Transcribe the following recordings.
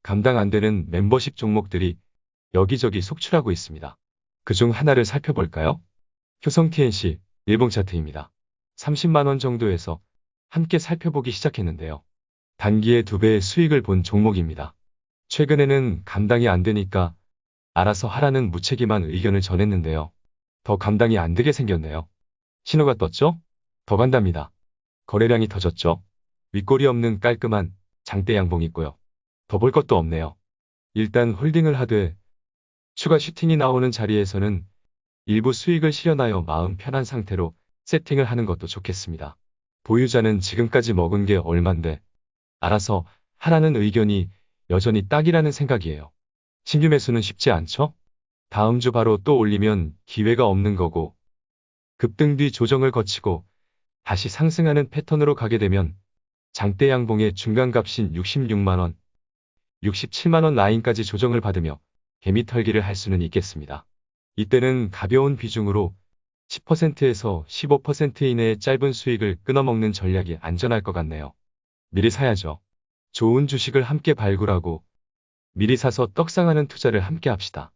감당 안 되는 멤버십 종목들이 여기저기 속출하고 있습니다. 그중 하나를 살펴볼까요? 효성 TNC 일봉 차트입니다. 30만 원 정도에서 함께 살펴보기 시작했는데요. 단기에 2배의 수익을 본 종목입니다. 최근에는 감당이 안 되니까 알아서 하라는 무책임한 의견을 전했는데요. 더 감당이 안 되게 생겼네요. 신호가 떴죠? 더 간답니다. 거래량이 터졌죠? 윗골이 없는 깔끔한 장대 양봉 있고요. 더 볼 것도 없네요. 일단 홀딩을 하되 추가 슈팅이 나오는 자리에서는 일부 수익을 실현하여 마음 편한 상태로 세팅을 하는 것도 좋겠습니다. 보유자는 지금까지 먹은 게 얼만데 알아서 하라는 의견이 여전히 딱이라는 생각이에요. 신규 매수는 쉽지 않죠? 다음 주 바로 또 올리면 기회가 없는 거고 급등 뒤 조정을 거치고 다시 상승하는 패턴으로 가게 되면 장대 양봉의 중간값인 66만원, 67만원 라인까지 조정을 받으며 개미 털기를 할 수는 있겠습니다. 이때는 가벼운 비중으로 10%에서 15% 이내의 짧은 수익을 끊어먹는 전략이 안전할 것 같네요. 미리 사야죠. 좋은 주식을 함께 발굴하고 미리 사서 떡상하는 투자를 함께 합시다.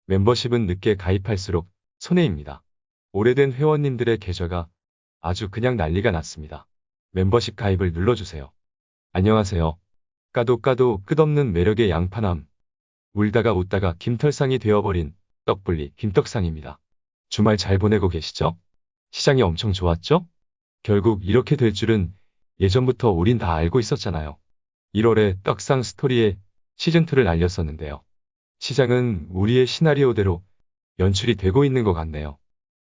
멤버십은 늦게 가입할수록 손해입니다. 오래된 회원님들의 계좌가 아주 그냥 난리가 났습니다. 멤버십 가입을 눌러주세요. 안녕하세요. 까도 끝없는 매력의 양파남. 울다가 웃다가 김털상이 되어버린 떡불리 김떡상입니다. 주말 잘 보내고 계시죠? 시장이 엄청 좋았죠? 결국 이렇게 될 줄은 예전부터 우린 다 알고 있었잖아요. 1월에 떡상 스토리에 시즌2를 알렸었는데요. 시장은 우리의 시나리오대로 연출이 되고 있는 것 같네요.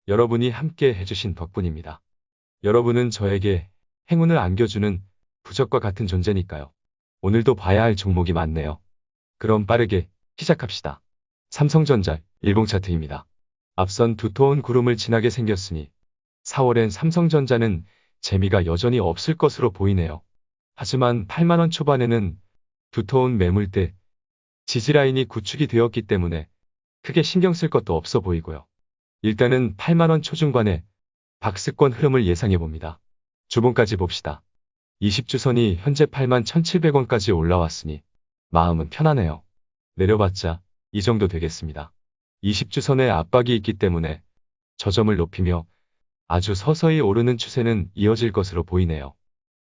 여러분이 함께 해주신 덕분입니다. 여러분은 저에게 행운을 안겨주는 부적과 같은 존재니까요. 오늘도 봐야 할 종목이 많네요. 그럼 빠르게 시작합시다. 삼성전자 일봉 차트입니다. 앞선 두터운 구름을 지나게 생겼으니 4월엔 삼성전자는 재미가 여전히 없을 것으로 보이네요. 하지만 8만원 초반에는 두터운 매물대 지지라인이 구축이 되었기 때문에 크게 신경 쓸 것도 없어 보이고요. 일단은 8만원 초중반에 박스권 흐름을 예상해 봅니다. 주봉까지 봅시다. 20주선이 현재 81,700원까지 올라왔으니 마음은 편하네요. 내려봤자 이 정도 되겠습니다. 20주선에 압박이 있기 때문에 저점을 높이며 아주 서서히 오르는 추세는 이어질 것으로 보이네요.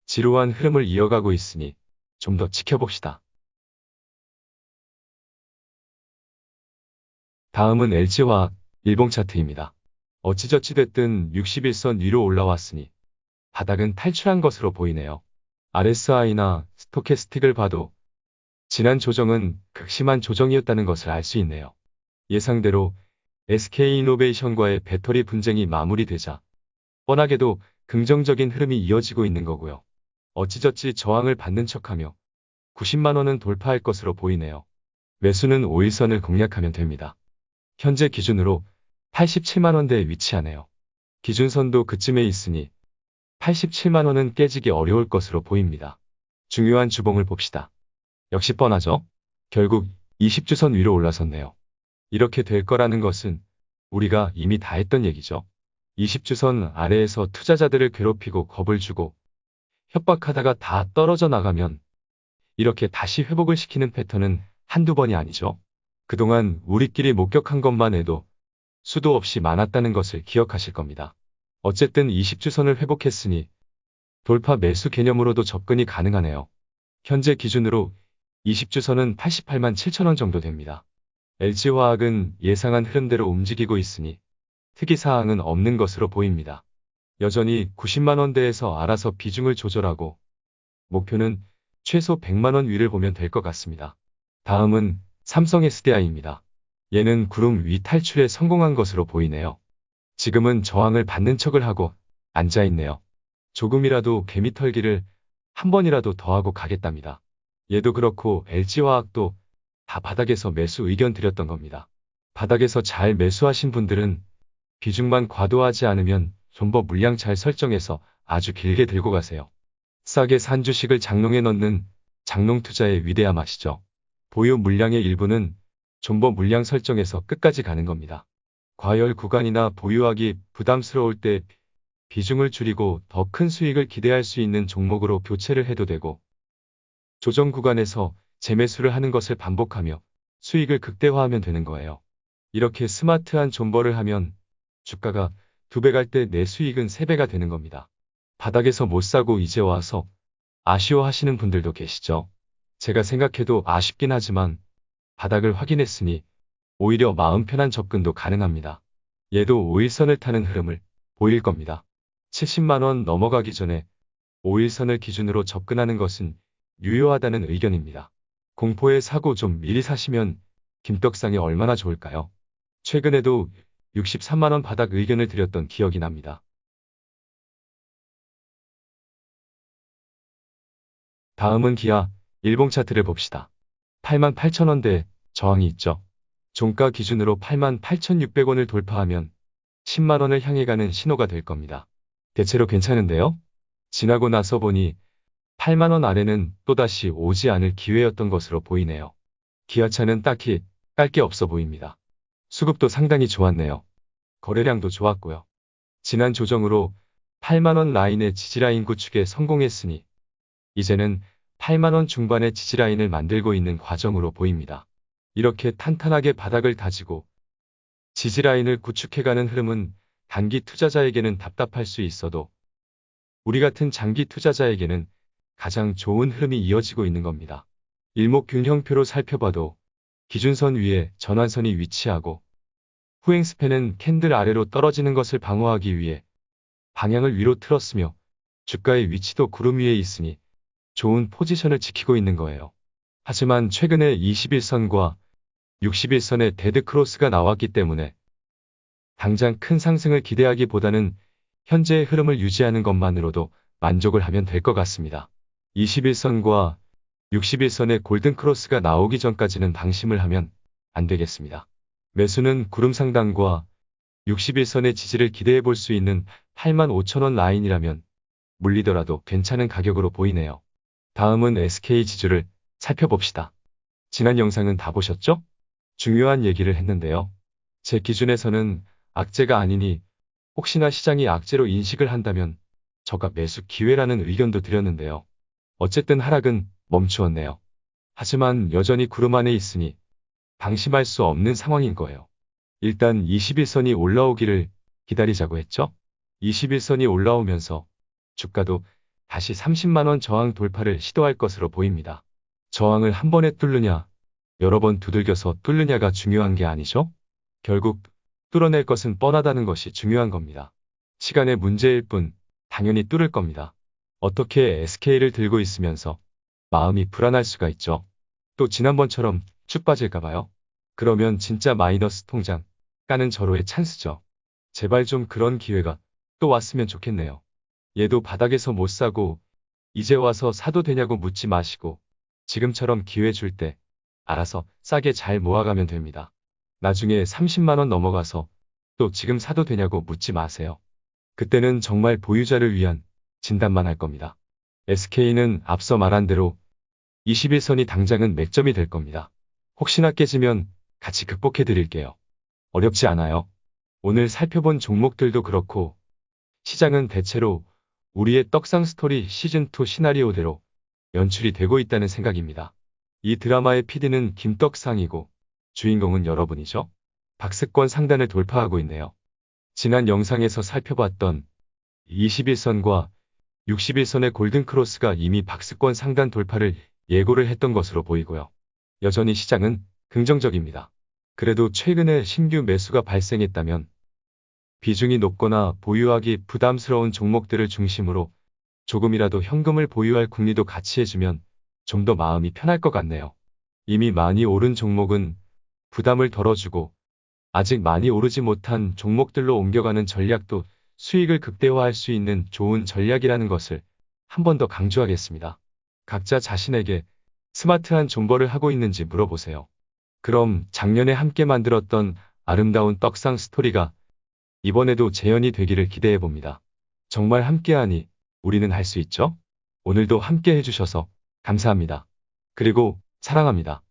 지루한 흐름을 이어가고 있으니 좀 더 지켜봅시다. 다음은 LG화학 일봉 차트입니다. 어찌저찌 됐든 61선 위로 올라왔으니 바닥은 탈출한 것으로 보이네요. RSI나 스토캐스틱을 봐도 지난 조정은 극심한 조정이었다는 것을 알 수 있네요. 예상대로 SK이노베이션과의 배터리 분쟁이 마무리되자 뻔하게도 긍정적인 흐름이 이어지고 있는 거고요. 어찌저찌 저항을 받는 척하며 90만원은 돌파할 것으로 보이네요. 매수는 5일선을 공략하면 됩니다. 현재 기준으로 87만원대에 위치하네요. 기준선도 그쯤에 있으니 87만원은 깨지기 어려울 것으로 보입니다. 중요한 주봉을 봅시다. 역시 뻔하죠? 결국 20주선 위로 올라섰네요. 이렇게 될 거라는 것은 우리가 이미 다 했던 얘기죠. 20주선 아래에서 투자자들을 괴롭히고 겁을 주고 협박하다가 다 떨어져 나가면 이렇게 다시 회복을 시키는 패턴은 한두 번이 아니죠. 그동안 우리끼리 목격한 것만 해도 수도 없이 많았다는 것을 기억하실 겁니다. 어쨌든 20주선을 회복했으니 돌파 매수 개념으로도 접근이 가능하네요. 현재 기준으로 20주선은 88만 7천원 정도 됩니다. LG화학은 예상한 흐름대로 움직이고 있으니 특이사항은 없는 것으로 보입니다. 여전히 90만원대에서 알아서 비중을 조절하고 목표는 최소 100만원 위를 보면 될 것 같습니다. 다음은 삼성 SDI입니다. 얘는 구름 위 탈출에 성공한 것으로 보이네요. 지금은 저항을 받는 척을 하고 앉아있네요. 조금이라도 개미 털기를 한 번이라도 더 하고 가겠답니다. 얘도 그렇고 LG화학도 다 바닥에서 매수 의견 드렸던 겁니다. 바닥에서 잘 매수하신 분들은 비중만 과도하지 않으면 존버 물량 잘 설정해서 아주 길게 들고 가세요. 싸게 산 주식을 장롱에 넣는 장롱 투자의 위대함 아시죠? 보유 물량의 일부는 존버 물량 설정해서 끝까지 가는 겁니다. 과열 구간이나 보유하기 부담스러울 때 비중을 줄이고 더 큰 수익을 기대할 수 있는 종목으로 교체를 해도 되고 조정 구간에서 재매수를 하는 것을 반복하며 수익을 극대화하면 되는 거예요. 이렇게 스마트한 존버를 하면 주가가 2배 갈 때 내 수익은 3배가 되는 겁니다. 바닥에서 못 사고 이제 와서 아쉬워하시는 분들도 계시죠. 제가 생각해도 아쉽긴 하지만 바닥을 확인했으니 오히려 마음 편한 접근도 가능합니다. 얘도 5일선을 타는 흐름을 보일 겁니다. 70만 원 넘어가기 전에 5일선을 기준으로 접근하는 것은 유효하다는 의견입니다. 공포에 사고 좀 미리 사시면 김떡상이 얼마나 좋을까요? 최근에도 63만 원 바닥 의견을 드렸던 기억이 납니다. 다음은 기아, 일봉 차트를 봅시다. 88,000원대에 저항이 있죠. 종가 기준으로 88,600원을 돌파하면 10만 원을 향해 가는 신호가 될 겁니다. 대체로 괜찮은데요? 지나고 나서 보니 8만 원 아래는 또다시 오지 않을 기회였던 것으로 보이네요. 기아차는 딱히 깔 게 없어 보입니다. 수급도 상당히 좋았네요. 거래량도 좋았고요. 지난 조정으로 8만 원 라인의 지지라인 구축에 성공했으니 이제는 8만 원 중반의 지지라인을 만들고 있는 과정으로 보입니다. 이렇게 탄탄하게 바닥을 다지고 지지라인을 구축해가는 흐름은 단기 투자자에게는 답답할 수 있어도 우리 같은 장기 투자자에게는 가장 좋은 흐름이 이어지고 있는 겁니다. 일목균형표로 살펴봐도 기준선 위에 전환선이 위치하고 후행스팬은 캔들 아래로 떨어지는 것을 방어하기 위해 방향을 위로 틀었으며 주가의 위치도 구름 위에 있으니 좋은 포지션을 지키고 있는 거예요. 하지만 최근에 21선과 61선의 데드크로스가 나왔기 때문에 당장 큰 상승을 기대하기보다는 현재의 흐름을 유지하는 것만으로도 만족을 하면 될 것 같습니다. 21선과 61선의 골든크로스가 나오기 전까지는 방심을 하면 안 되겠습니다. 매수는 구름 상단과 61선의 지지를 기대해 볼 수 있는 85,000원 라인이라면 물리더라도 괜찮은 가격으로 보이네요. 다음은 SK 지주를 살펴봅시다. 지난 영상은 다 보셨죠? 중요한 얘기를 했는데요. 제 기준에서는 악재가 아니니 혹시나 시장이 악재로 인식을 한다면 저가 매수 기회라는 의견도 드렸는데요. 어쨌든 하락은 멈추었네요. 하지만 여전히 구름 안에 있으니 방심할 수 없는 상황인 거예요. 일단 21선이 올라오기를 기다리자고 했죠? 21선이 올라오면서 주가도 다시 30만 원 저항 돌파를 시도할 것으로 보입니다. 저항을 한 번에 뚫느냐, 여러 번 두들겨서 뚫느냐가 중요한 게 아니죠? 결국 뚫어낼 것은 뻔하다는 것이 중요한 겁니다. 시간의 문제일 뿐 당연히 뚫을 겁니다. 어떻게 SK를 들고 있으면서 마음이 불안할 수가 있죠. 또 지난번처럼 쭉 빠질까봐요. 그러면 진짜 마이너스 통장 까는 절호의 찬스죠. 제발 좀 그런 기회가 또 왔으면 좋겠네요. 얘도 바닥에서 못 사고 이제 와서 사도 되냐고 묻지 마시고 지금처럼 기회 줄 때 알아서 싸게 잘 모아가면 됩니다. 나중에 30만 원 넘어가서 또 지금 사도 되냐고 묻지 마세요. 그때는 정말 보유자를 위한 진단만 할 겁니다. SK는 앞서 말한 대로 21선이 당장은 맥점이 될 겁니다. 혹시나 깨지면 같이 극복해 드릴게요. 어렵지 않아요. 오늘 살펴본 종목들도 그렇고 시장은 대체로 우리의 떡상 스토리 시즌2 시나리오대로 연출이 되고 있다는 생각입니다. 이 드라마의 PD는 김떡상이고 주인공은 여러분이죠. 박스권 상단을 돌파하고 있네요. 지난 영상에서 살펴봤던 21선과 61선의 골든크로스가 이미 박스권 상단 돌파를 예고를 했던 것으로 보이고요. 여전히 시장은 긍정적입니다. 그래도 최근에 신규 매수가 발생했다면 비중이 높거나 보유하기 부담스러운 종목들을 중심으로 조금이라도 현금을 보유할 궁리도 같이 해주면 좀 더 마음이 편할 것 같네요. 이미 많이 오른 종목은 부담을 덜어주고 아직 많이 오르지 못한 종목들로 옮겨가는 전략도 수익을 극대화할 수 있는 좋은 전략이라는 것을 한 번 더 강조하겠습니다. 각자 자신에게 스마트한 존버를 하고 있는지 물어보세요. 그럼 작년에 함께 만들었던 아름다운 떡상 스토리가 이번에도 재현이 되기를 기대해봅니다. 정말 함께하니 우리는 할 수 있죠? 오늘도 함께 해주셔서 감사합니다. 그리고 사랑합니다.